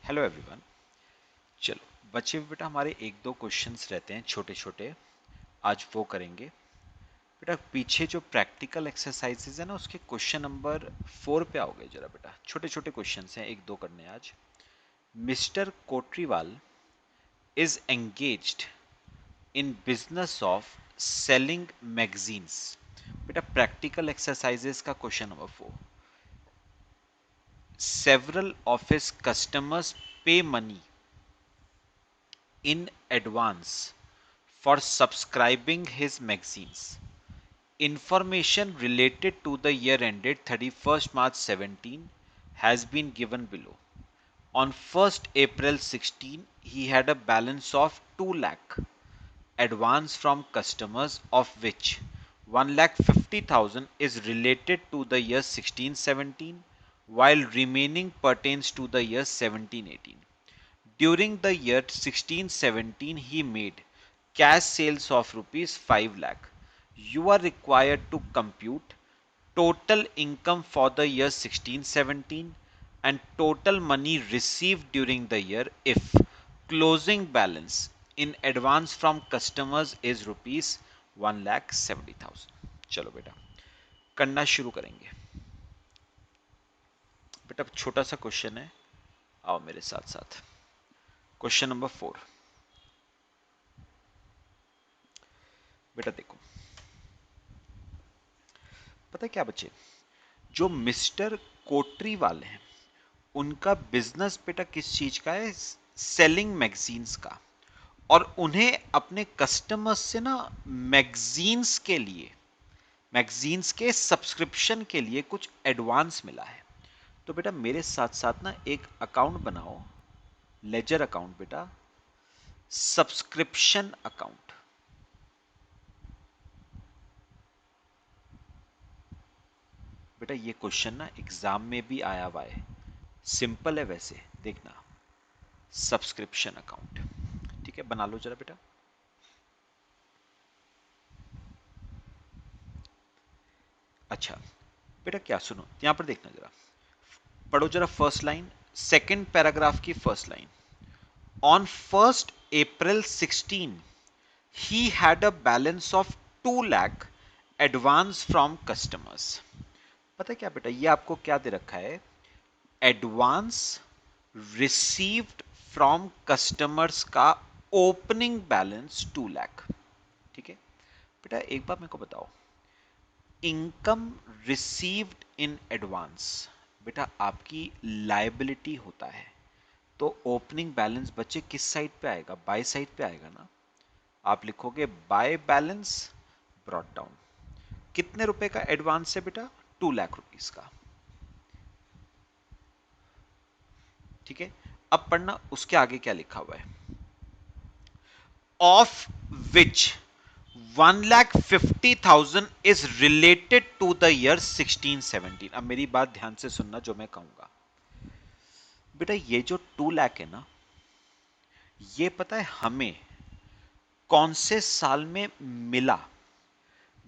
Hello everyone. चलो बच्चे भी बेटा हमारे एक दो क्वेश्चंस रहते हैं छोटे छोटे, आज वो करेंगे। बेटा पीछे जो प्रैक्टिकल एक्सरसाइजेज है ना उसके क्वेश्चन नंबर 4 पे आओगे जरा बेटा, छोटे छोटे क्वेश्चंस हैं, एक दो करने हैं आज। Mister Kotriwal is engaged in business of selling magazines. बेटा प्रैक्टिकल एक्सरसाइजेज का question number 4। Several of his customers पे money in advance for subscribing his magazines. Information related to the year ended 31st March 17 has been given below. On 1st April 16, he had a balance of 2 lakh advance from customers, of which 1,50,000 is related to the year 16-17, while remaining pertains to the year 17-18. During the year 16-17, he made cash sales of rupees 5 lakh. You are required to compute total income for the year 16-17 and total money received during the year if closing balance in advance from customers is rupees 1,70,000. चलो बेटा करना शुरू करेंगे। बेटा छोटा सा question है, आओ मेरे साथ साथ। Question number 4। बेटा देखो, पता है क्या बच्चे, जो मिस्टर कोटरीवाल हैं उनका बिजनेस बेटा किस चीज का है? सेलिंग मैगजीन्स का। और उन्हें अपने कस्टमर्स से ना मैगजीन्स के लिए, मैगजीन्स के सब्सक्रिप्शन के लिए कुछ एडवांस मिला है। तो बेटा मेरे साथ साथ ना एक अकाउंट बनाओ, लेजर अकाउंट बेटा, सब्सक्रिप्शन अकाउंट। बेटा ये क्वेश्चन ना एग्जाम में भी आया हुआ है, सिंपल है वैसे, देखना। सब्सक्रिप्शन अकाउंट, ठीक है, बना लो जरा बेटा। अच्छा बेटा क्या सुनो, यहां पर देखना जरा, पढ़ो जरा फर्स्ट लाइन, सेकंड पैराग्राफ की first line. On 1st April 16 he had a balance of 2 lakh advance from customers। पता है क्या बेटा, ये आपको क्या दे रखा है? एडवांस रिसीव्ड फ्रॉम कस्टमर्स का ओपनिंग बैलेंस 2 लाख। ठीक है बेटा, एक बार मेरे को बताओ, इनकम रिसीव्ड इन एडवांस बेटा आपकी लायबिलिटी होता है, तो ओपनिंग बैलेंस बच्चे किस साइड पे आएगा? बाय साइड पे आएगा ना। आप लिखोगे बाय बैलेंस ब्रॉट डाउन। कितने रुपए का एडवांस है बेटा? 2 लाख रुपीस का। ठीक है, अब पढ़ना उसके आगे क्या लिखा हुआ है। Of which 1,50,000 is related to the year 16-17। अब मेरी बात ध्यान से सुनना जो मैं कहूंगा। बेटा ये जो 2 लाख है ना, ये पता है हमें कौन से साल में मिला?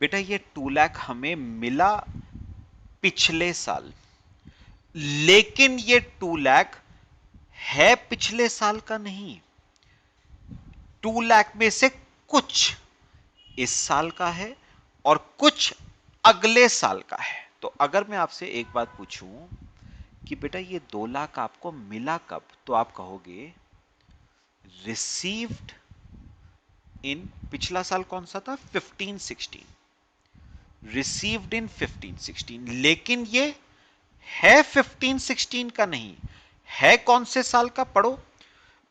बेटा ये 2 लाख हमें मिला पिछले साल, लेकिन ये 2 लाख है पिछले साल का नहीं। 2 लाख में से कुछ इस साल का है और कुछ अगले साल का है। तो अगर मैं आपसे एक बात पूछूं कि बेटा ये 2 लाख आपको मिला कब, तो आप कहोगे रिसीव्ड इन, पिछला साल कौन सा था? 15-16, रिसीव्ड इन 15-16। लेकिन ये है 15-16 का नहीं, है कौन से साल का? पढ़ो,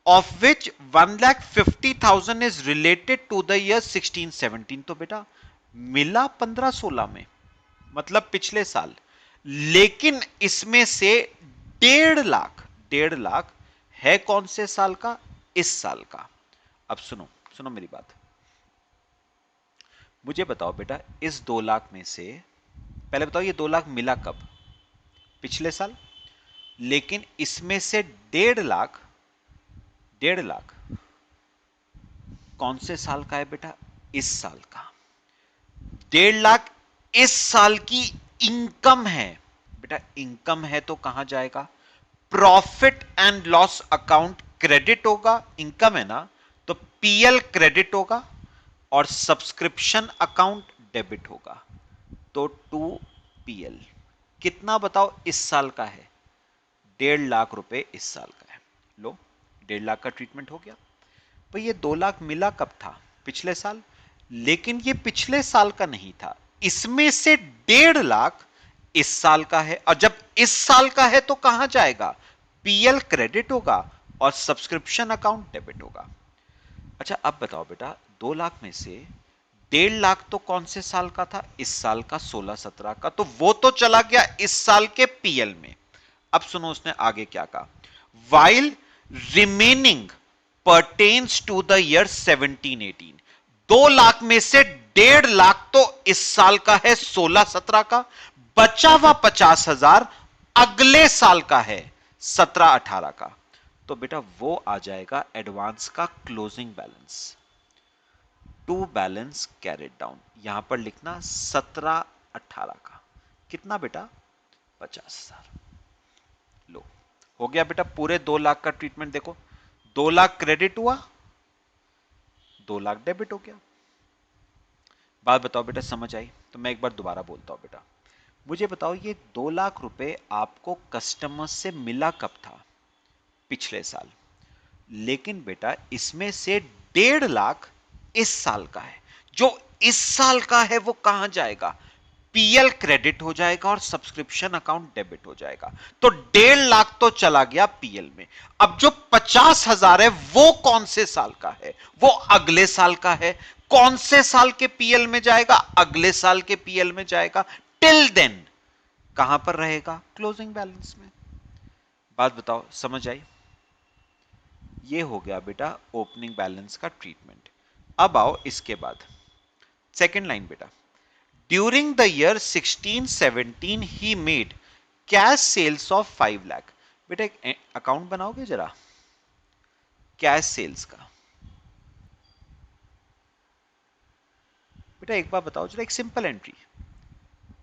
of which 1,50,000 is related to the year 16-17। तो बेटा मिला 15-16 में, मतलब पिछले साल, लेकिन इसमें से 1.5 लाख, 1.5 लाख है कौन से साल का? इस साल का। अब सुनो सुनो मेरी बात, मुझे बताओ बेटा, इस 2 लाख में से पहले बताओ ये 2 लाख मिला कब? पिछले साल। लेकिन इसमें से 1.5 लाख, 1.5 लाख कौन से साल का है बेटा? इस साल का। 1.5 लाख इस साल की इनकम है। बेटा इनकम है तो कहां जाएगा? Profit and loss account credit होगा, इनकम है ना, तो पीएल क्रेडिट होगा और सब्सक्रिप्शन अकाउंट डेबिट होगा। तो 2 पीएल कितना बताओ इस साल का है? 1.5 लाख रुपए इस साल का है। लो 1.5 लाख का ट्रीटमेंट हो गया। भाई ये 2 लाख मिला कब था? पिछले साल। लेकिन ये पिछले साल का नहीं था, इसमें से 1.5 लाख इस साल का है, और जब इस साल का है तो कहां जाएगा? पीएल क्रेडिट होगा और सब्सक्रिप्शन अकाउंट डेबिट होगा। अच्छा अब बताओ बेटा, 2 लाख में से 1.5 लाख तो कौन से साल का था? इस साल का, 16-17 का, तो वो तो चला गया इस साल के पीएल में। अब सुनो उसने आगे क्या कहा, while remaining pertains to the year 17-18। 2 lakh में से 1.5 लाख तो इस साल का है, 16-17 का, बचा हुआ 50,000 अगले साल का है, 17-18 का। तो बेटा वो आ जाएगा एडवांस का closing balance. To balance carried down, यहां पर लिखना 17-18 का, कितना बेटा? 50,000। लो हो गया बेटा पूरे 2 लाख का ट्रीटमेंट। देखो 2 लाख क्रेडिट हुआ, 2 लाख डेबिट हो गया। बात बताओ बेटा समझ आई? तो मैं एक बार दोबारा बोलता हूं बेटा, मुझे बताओ ये 2 लाख रुपए आपको कस्टमर से मिला कब था? पिछले साल। लेकिन बेटा इसमें से 1.5 लाख इस साल का है, जो इस साल का है वो कहां जाएगा? पीएल क्रेडिट हो जाएगा और सब्सक्रिप्शन अकाउंट डेबिट हो जाएगा। तो 1.5 लाख तो चला गया पीएल में। अब जो 50,000 है वो कौन से साल का है? वो अगले साल का है। कौन से साल के पीएल में जाएगा? अगले साल के पीएल में जाएगा। टिल देन कहां पर रहेगा? क्लोजिंग बैलेंस में। बात बताओ समझ आई? ये हो गया बेटा ओपनिंग बैलेंस का ट्रीटमेंट। अब आओ इसके बाद सेकेंड लाइन बेटा, during the year 16-17 he made cash sales of 5 lakh. बेटा एक अकाउंट बनाओगे जरा कैश सेल्स का? बेटा एक बार बताओ जरा, एक सिंपल एंट्री।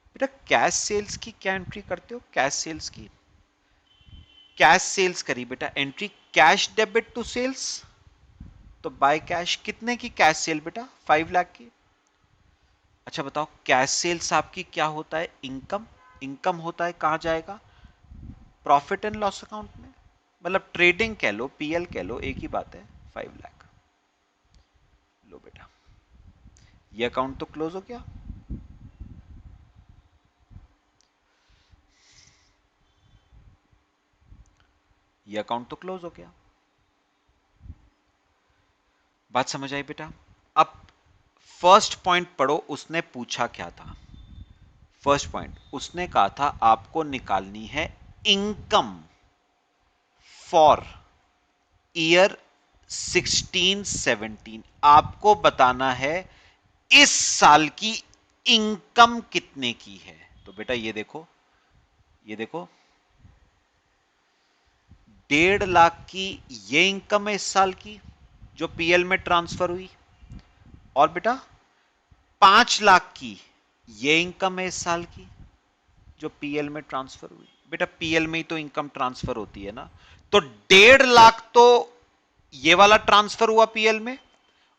बेटा कैश सेल्स की क्या एंट्री करते हो? कैश सेल्स की, कैश सेल्स करी बेटा entry, cash debit to sales. तो बाय कैश कितने की कैश सेल बेटा? 5 लाख की। अच्छा बताओ कैश सेल्स आपकी क्या होता है? इनकम। इनकम होता है, कहां जाएगा? प्रॉफिट एंड लॉस अकाउंट में। मतलब ट्रेडिंग कह लो, पीएल कह लो, एक ही बात है। 5 लाख। लो बेटा ये अकाउंट तो क्लोज हो गया। ये अकाउंट तो क्लोज हो गया। बात समझ आई बेटा? अब फर्स्ट पॉइंट पढ़ो, उसने पूछा क्या था? फर्स्ट पॉइंट उसने कहा था आपको निकालनी है इनकम फॉर ईयर 16-17। आपको बताना है इस साल की इनकम कितने की है। तो बेटा ये देखो, ये देखो 1.5 लाख की ये इनकम है इस साल की जो पीएल में ट्रांसफर हुई, और बेटा 5 लाख की ये इनकम है इस साल की जो पीएल में ट्रांसफर हुई। बेटा पीएल में ही तो इनकम ट्रांसफर होती है ना, तो 1.5 लाख तो ये वाला ट्रांसफर हुआ पीएल में,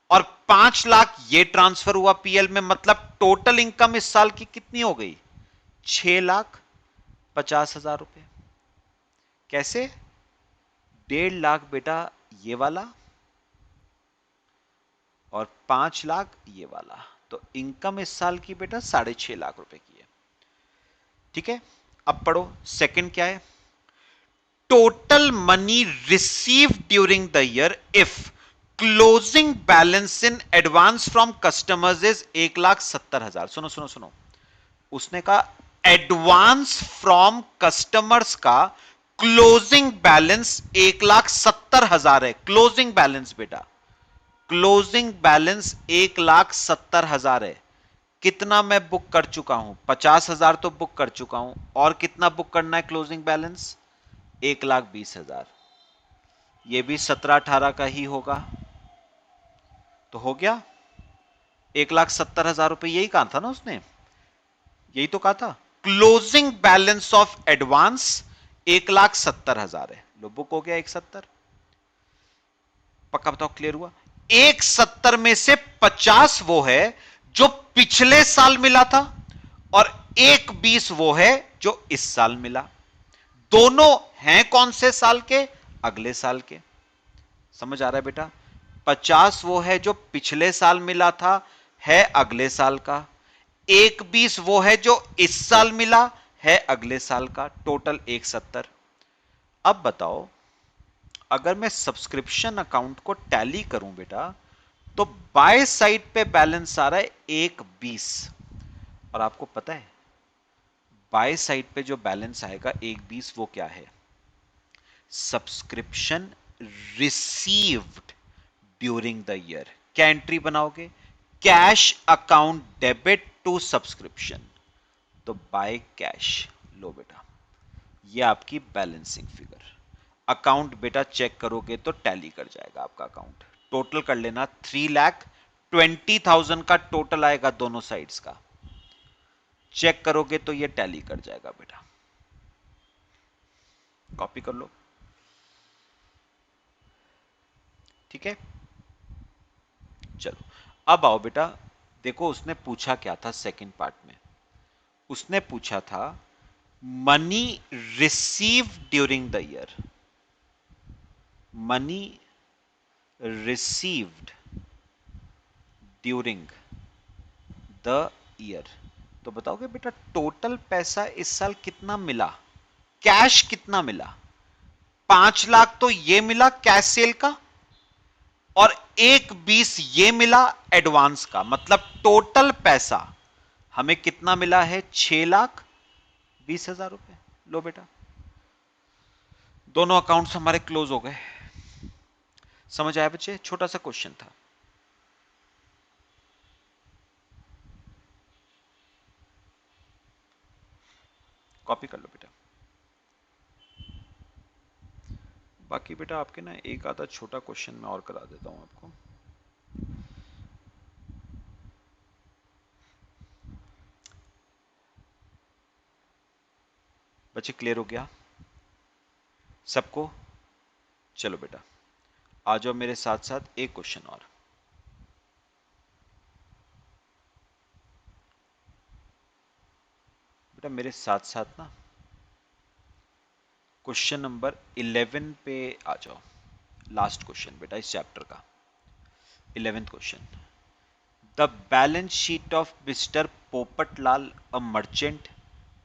और 5 लाख ये ट्रांसफर हुआ पीएल में, मतलब टोटल इनकम इस साल की कितनी हो गई? 6,50,000 रुपए। कैसे? 1.5 लाख बेटा ये वाला और 5 लाख ये वाला, तो इनकम इस साल की बेटा 6.5 लाख रुपए की है। ठीक है अब पढ़ो सेकंड क्या है, total money receive during the year if closing balance in advance from customers is 1,70,000। सुनो सुनो सुनो, उसने कहा एडवांस फ्रॉम कस्टमर्स का क्लोजिंग बैलेंस 1,70,000 है। क्लोजिंग बैलेंस बेटा, क्लोजिंग बैलेंस 1,70,000 है। कितना मैं बुक कर चुका हूं? 50,000 तो बुक कर चुका हूं, और कितना बुक करना है क्लोजिंग बैलेंस? 1,20,000। ये भी 17-18 का ही होगा। तो हो गया 1,70,000 रुपए। यही कहा था ना उसने, यही तो कहा था। क्लोजिंग बैलेंस ऑफ एडवांस 1,70,000 है, लो बुक हो गया 1,70। पक्का बताओ, क्लियर हुआ? 1,70 में से 50 वो है जो पिछले साल मिला था, और 1,20 वो है जो इस साल मिला। दोनों हैं कौन से साल के? अगले साल के। समझ आ रहा है बेटा? 50 वो है जो पिछले साल मिला था, है अगले साल का। 1,20 वो है जो इस साल मिला, है अगले साल का। टोटल 1,70। अब बताओ, अगर मैं सब्सक्रिप्शन अकाउंट को टैली करूं बेटा, तो बाय साइड पे बैलेंस आ रहा है 1,20। और आपको पता है बाय साइड पे जो बैलेंस आएगा 1,20, वो क्या है? Subscription received during the year. क्या एंट्री बनाओगे? Cash account debit to subscription. तो बाय कैश, लो बेटा, ये आपकी बैलेंसिंग फिगर। अकाउंट बेटा चेक करोगे तो टैली कर जाएगा आपका अकाउंट। टोटल कर लेना, 3,20,000 का टोटल आएगा दोनों साइड्स का। चेक करोगे तो ये टैली कर जाएगा बेटा। कॉपी कर लो, ठीक है। चलो, अब आओ बेटा, देखो उसने पूछा क्या था सेकंड पार्ट में। उसने पूछा था money receive during the year. Money received during the year. तो बताओगे बेटा टोटल पैसा इस साल कितना मिला? कैश कितना मिला? 5 लाख तो ये मिला कैश सेल का, और 1,20 ये मिला एडवांस का। मतलब टोटल पैसा हमें कितना मिला है? 6,20,000 रुपए। लो बेटा, दोनों अकाउंट्स हमारे क्लोज हो गए। समझ आया बच्चे? छोटा सा क्वेश्चन था। कॉपी कर लो बेटा। बाकी बेटा आपके ना एक आधा छोटा क्वेश्चन मैं और करा देता हूं आपको। बच्चे क्लियर हो गया सबको? चलो बेटा, आ जाओ मेरे साथ साथ, एक क्वेश्चन और। बेटा मेरे साथ साथ ना क्वेश्चन नंबर 11 पे आ जाओ। लास्ट क्वेश्चन बेटा इस चैप्टर का, 11th question. The balance sheet of mister Popatlal a merchant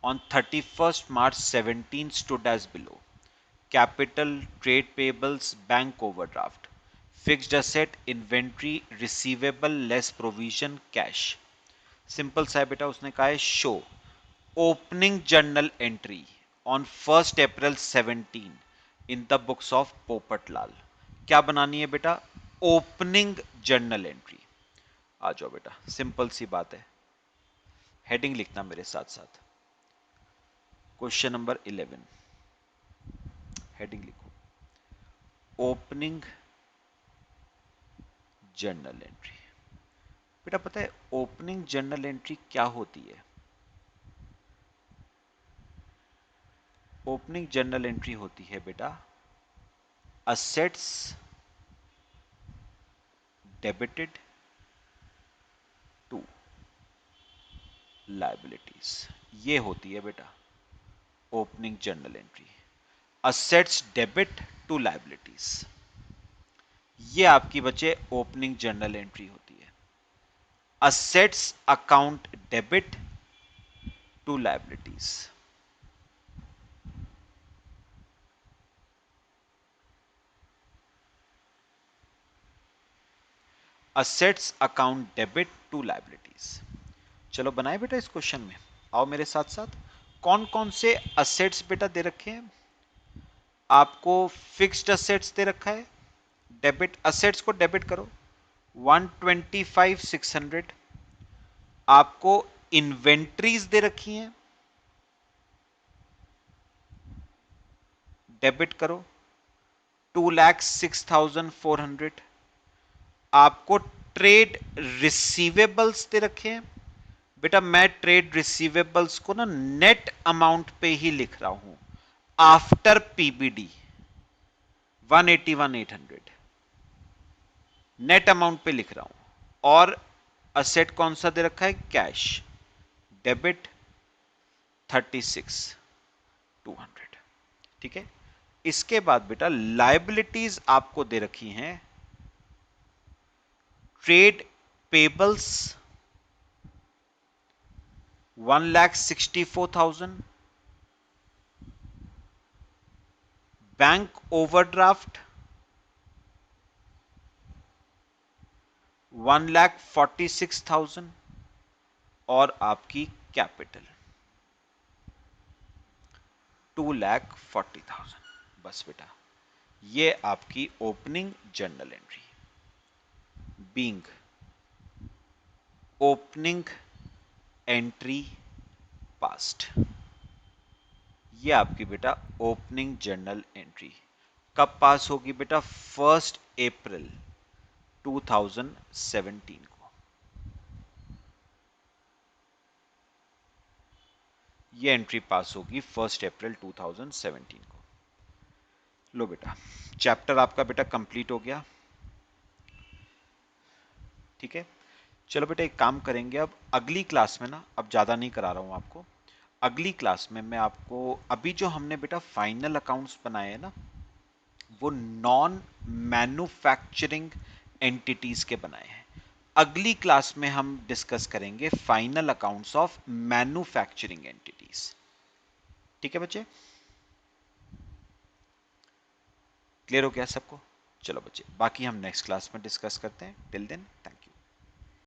on 31st March 17 stood as below: capital, trade payables, bank overdraft, fixed asset, inventory, receivable less provision, cash। Simple सा है बेटा, उसने कहा है show opening journal entry on 1 April 17 in the books of Popatlal. क्या बनानी है बेटा? Opening journal entry. आ जाओ बेटा, सिंपल सी बात है। हेडिंग लिखना मेरे साथ साथ, क्वेश्चन नंबर 11। हेडिंग लिखो, ओपनिंग जर्नल एंट्री। बेटा पता है ओपनिंग जर्नल एंट्री क्या होती है? ओपनिंग जर्नल एंट्री होती है बेटा असेट्स डेबिटेड टू लायबिलिटीज। ये होती है बेटा opening journal entry. Assets debit to liabilities, ये आपकी बच्चे ओपनिंग जर्नल एंट्री होती है। Assets account debit to liabilities. Assets account debit to liabilities. चलो बनाए बेटा इस क्वेश्चन में, आओ मेरे साथ साथ। कौन कौन से असेट्स बेटा दे रखे हैं आपको? फिक्स्ड असेट्स दे रखा है, डेबिट असेट्स को डेबिट करो 125,600। आपको इन्वेंट्रीज दे रखी हैं, डेबिट करो 2,06,400। आपको ट्रेड रिसीवेबल्स दे रखे हैं बेटा, मैं ट्रेड रिसीवेबल्स को ना नेट अमाउंट पे ही लिख रहा हूं, आफ्टर पीबीडी 181,800 नेट अमाउंट पे लिख रहा हूं। और असेट कौन सा दे रखा है? कैश। डेबिट 36,200। ठीक है। इसके बाद बेटा लायबिलिटीज आपको दे रखी हैं। Trade payables 1,64,000। Bank overdraft 1,46,000। और आपकी कैपिटल 2,40,000। बस बेटा ये आपकी opening journal entry. Being opening entry past. ये आपकी बेटा ओपनिंग जर्नल एंट्री कब पास होगी बेटा? 1 अप्रैल 2017 को। ये एंट्री पास होगी 1 अप्रैल 2017 को। लो बेटा चैप्टर आपका बेटा कंप्लीट हो गया। ठीक है। चलो बेटा एक काम करेंगे, अब अगली क्लास में ना, अब ज्यादा नहीं करा रहा हूं आपको, अगली क्लास में मैं आपको अभी जो हमने बेटा फाइनल अकाउंट्स बनाए हैं ना, वो नॉन मैन्युफैक्चरिंग एंटिटीज के बनाए हैं। अगली क्लास में हम डिस्कस करेंगे final accounts of manufacturing entities. ठीक है बच्चे, क्लियर हो गया सबको? चलो बच्चे बाकी हम नेक्स्ट क्लास में डिस्कस करते हैं। Till then thank you.